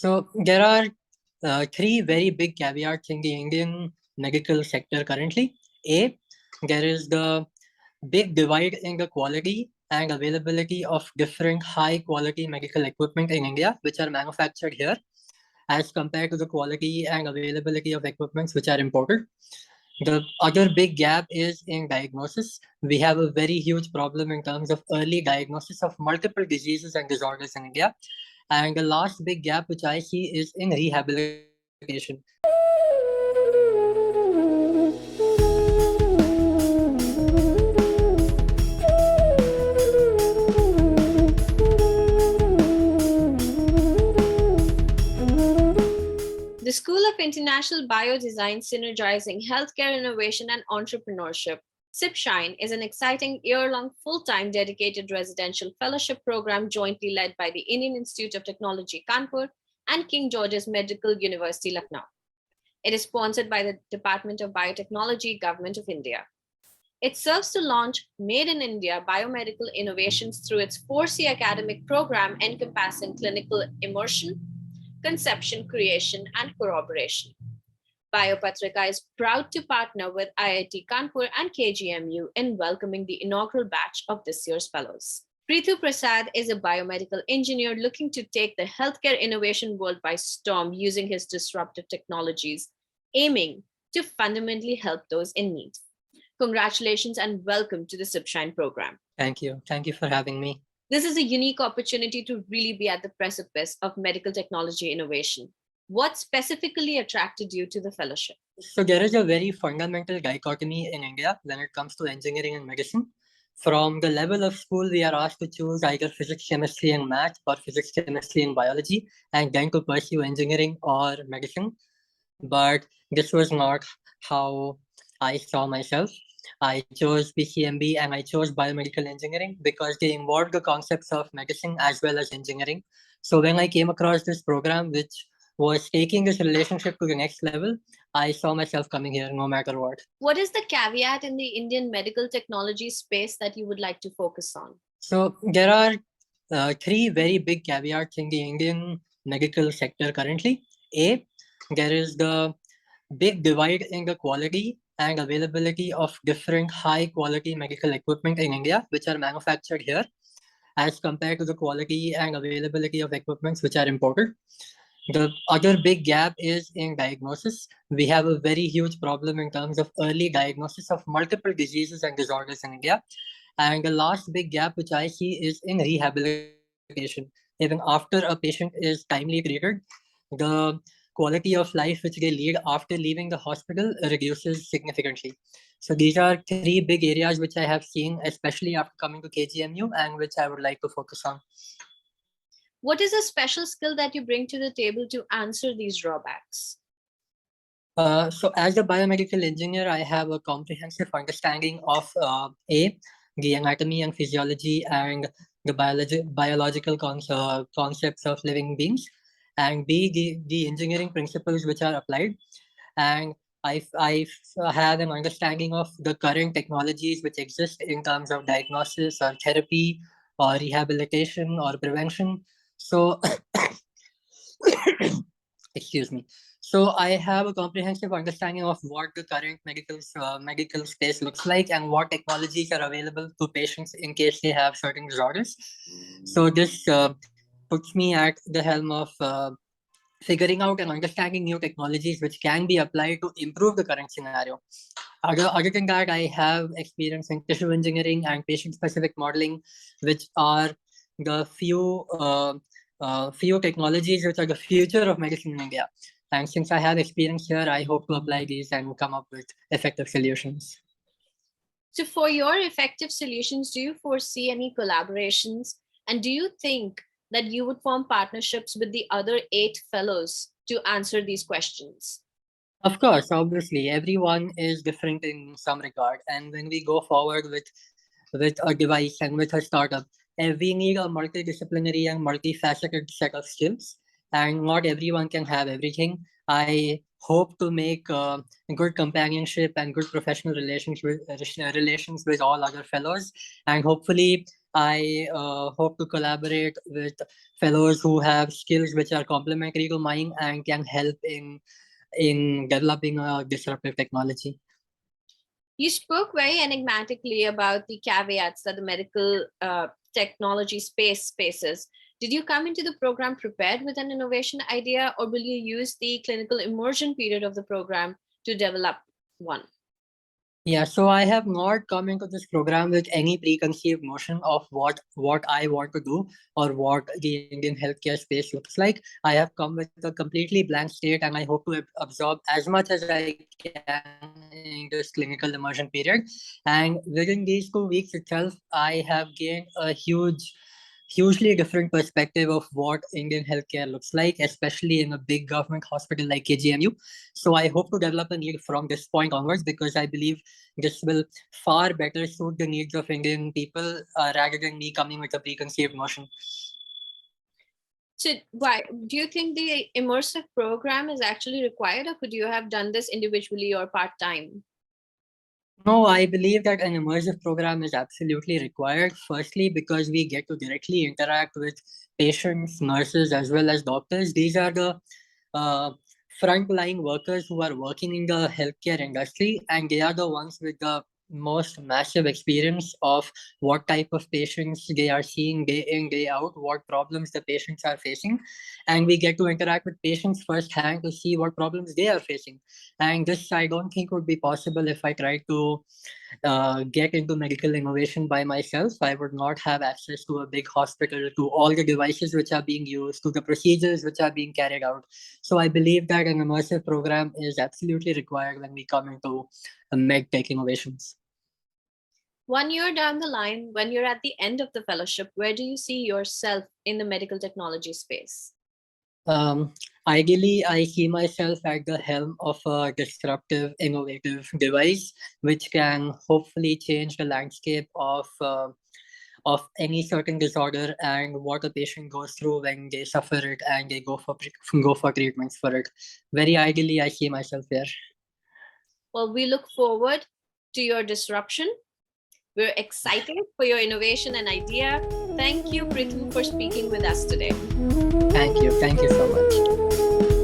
So there are three very big caveats in the Indian medical sector currently. A, there is the big divide in the quality and availability of different high quality medical equipment in India, which are manufactured here, as compared to the quality and availability of equipments which are imported. The other big gap is in diagnosis. We have a very huge problem in terms of early diagnosis of multiple diseases and disorders in India. And the last big gap which I see is in rehabilitation. The School of International Biodesign Synergizing Healthcare Innovation and Entrepreneurship, SIB-SHInE, is an exciting year-long full-time dedicated residential fellowship program jointly led by the Indian Institute of Technology, Kanpur, and King George's Medical University, Lucknow. It is sponsored by the Department of Biotechnology, Government of India. It serves to launch Made in India biomedical innovations through its 4C academic program encompassing clinical immersion, conception, creation, and corroboration. Biopatrika is proud to partner with IIT Kanpur and KGMU in welcoming the inaugural batch of this year's fellows. Prithu Prasad is a biomedical engineer looking to take the healthcare innovation world by storm using his disruptive technologies, aiming to fundamentally help those in need. Congratulations and welcome to the SIB-SHInE program. Thank you. Thank you for having me. This is a unique opportunity to really be at the precipice of medical technology innovation. What specifically attracted you to the fellowship? So there is a very fundamental dichotomy in India when it comes to engineering and medicine. From the level of school, we are asked to choose either physics, chemistry, and math, or physics, chemistry, and biology, and then to pursue engineering or medicine. But this was not how I saw myself. I chose PCMB and I chose biomedical engineering because they involved the concepts of medicine as well as engineering. So when I came across this program, which was taking this relationship to the next level, I saw myself coming here no matter what. What is the caveat in the Indian medical technology space that you would like to focus on? So there are three very big caveats in the Indian medical sector currently. A, there is the big divide in the quality and availability of different high quality medical equipment in India, which are manufactured here, as compared to the quality and availability of equipments which are imported. The other big gap is in diagnosis. We have a very huge problem in terms of early diagnosis of multiple diseases and disorders in India. And the last big gap which I see is in rehabilitation. Even after a patient is timely treated, the quality of life which they lead after leaving the hospital reduces significantly. So these are three big areas which I have seen, especially after coming to KGMU, and which I would like to focus on. What is a special skill that you bring to the table to answer these drawbacks? So as a biomedical engineer, I have a comprehensive understanding of the anatomy and physiology and the biological concepts of living beings, and B, the engineering principles which are applied. And I've had an understanding of the current technologies which exist in terms of diagnosis or therapy or rehabilitation or prevention. So, excuse me. So I have a comprehensive understanding of what the current medical space looks like and what technologies are available to patients in case they have certain disorders. So this puts me at the helm of figuring out and understanding new technologies which can be applied to improve the current scenario. Other than that, I have experience in tissue engineering and patient-specific modeling, which are the few technologies which are the future of medicine in India. And since I have experience here, I hope to apply these and come up with effective solutions. So for your effective solutions, do you foresee any collaborations? And do you think that you would form partnerships with the other 8 fellows to answer these questions? Of course, obviously, everyone is different in some regard. And when we go forward with a device and with a startup, we need a multidisciplinary and multifaceted set of skills. And not everyone can have everything. I hope to make good companionship and good professional relations with all other fellows. And hopefully, I hope to collaborate with fellows who have skills which are complementary to mine and can help in developing a disruptive technology. You spoke very enigmatically about the caveats that the medical technology space faces. Did you come into the program prepared with an innovation idea, or will you use the clinical immersion period of the program to develop one? Yeah, so I have not come into this program with any preconceived notion of what I want to do or what the Indian healthcare space looks like. I have come with a completely blank state, and I hope to absorb as much as I can in this clinical immersion period. And within these 2 weeks itself, I have gained a hugely different perspective of what Indian healthcare looks like, especially in a big government hospital like KGMU. So I hope to develop a need from this point onwards, because I believe this will far better suit the needs of Indian people rather than me coming with a preconceived notion. So, why do you think the immersive program is actually required, or could you have done this individually or part time? No, I believe that an immersive program is absolutely required. Firstly, because we get to directly interact with patients, nurses, as well as doctors. These are the uh, frontline workers who are working in the healthcare industry, and they are the ones with the most massive experience of what type of patients they are seeing day in, day out, what problems the patients are facing. And we get to interact with patients firsthand to see what problems they are facing. And this, I don't think, would be possible if I tried to get into medical innovation by myself. I would not have access to a big hospital, to all the devices which are being used, to the procedures which are being carried out. So I believe that an immersive program is absolutely required when we come into med tech innovations. 1 year down the line, when you're at the end of the fellowship, where do you see yourself in the medical technology space? Ideally, I see myself at the helm of a disruptive, innovative device which can hopefully change the landscape of any certain disorder and what a patient goes through when they suffer it and they go for treatments for it. Very ideally, I see myself there. Well, we look forward to your disruption. We're excited for your innovation and idea. Thank you, Prithu, for speaking with us today. Thank you so much.